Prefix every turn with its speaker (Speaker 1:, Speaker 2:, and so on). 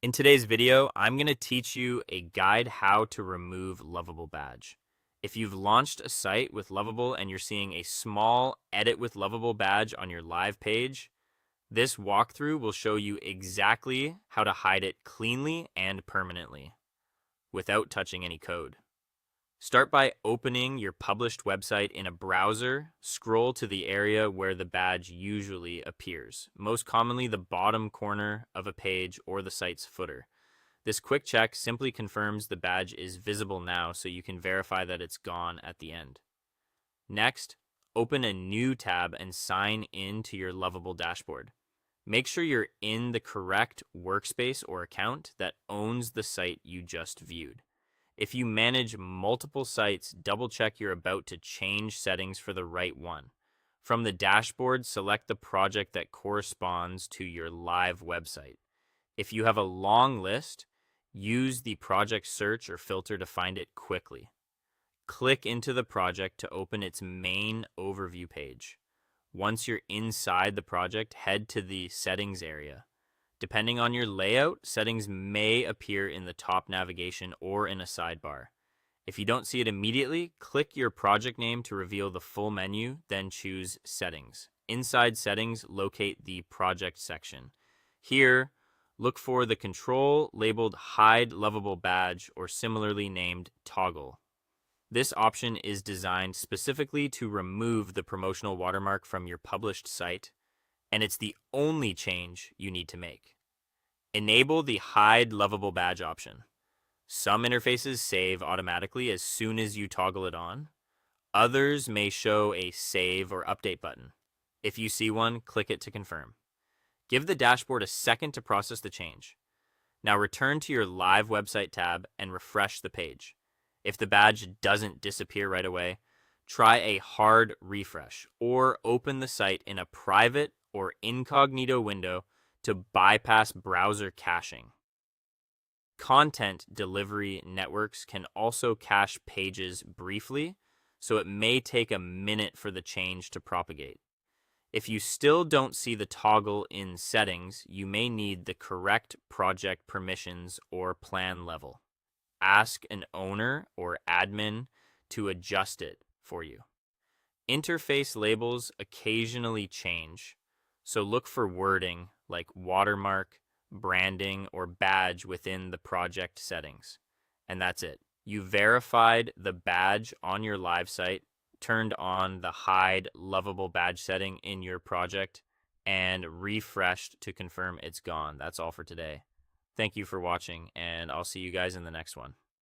Speaker 1: In today's video, I'm going to teach you a guide how to remove Lovable Badge. If you've launched a site with Lovable and you're seeing a small Edit with Lovable badge on your live page, this walkthrough will show you exactly how to hide it cleanly and permanently without touching any code. Start by opening your published website in a browser. Scroll to the area where the badge usually appears, most commonly the bottom corner of a page or the site's footer. This quick check simply confirms the badge is visible now, so you can verify that it's gone at the end. Next, open a new tab and sign in to your Lovable dashboard. Make sure you're in the correct workspace or account that owns the site you just viewed. If you manage multiple sites, double check you're about to change settings for the right one. From the dashboard, select the project that corresponds to your live website. If you have a long list, use the project search or filter to find it quickly. Click into the project to open its main overview page. Once you're inside the project, head to the settings area. Depending on your layout, settings may appear in the top navigation or in a sidebar. If you don't see it immediately, click your project name to reveal the full menu, then choose Settings. Inside Settings, locate the Project section. Here, look for the control labeled Hide Lovable Badge or similarly named Toggle. This option is designed specifically to remove the promotional watermark from your published site, and it's the only change you need to make. Enable the Hide Lovable Badge option. Some interfaces save automatically as soon as you toggle it on. Others may show a save or update button. If you see one, click it to confirm. Give the dashboard a second to process the change. Now return to your live website tab and refresh the page. If the badge doesn't disappear right away, try a hard refresh or open the site in a private or incognito window to bypass browser caching. Content delivery networks can also cache pages briefly, so it may take a minute for the change to propagate. If you still don't see the toggle in settings, you may need the correct project permissions or plan level. Ask an owner or admin to adjust it for you. Interface labels occasionally change, so look for wording like watermark, branding, or badge within the project settings. And that's it. You verified the badge on your live site, turned on the Hide Lovable Badge setting in your project, and refreshed to confirm it's gone. That's all for today. Thank you for watching, and I'll see you guys in the next one.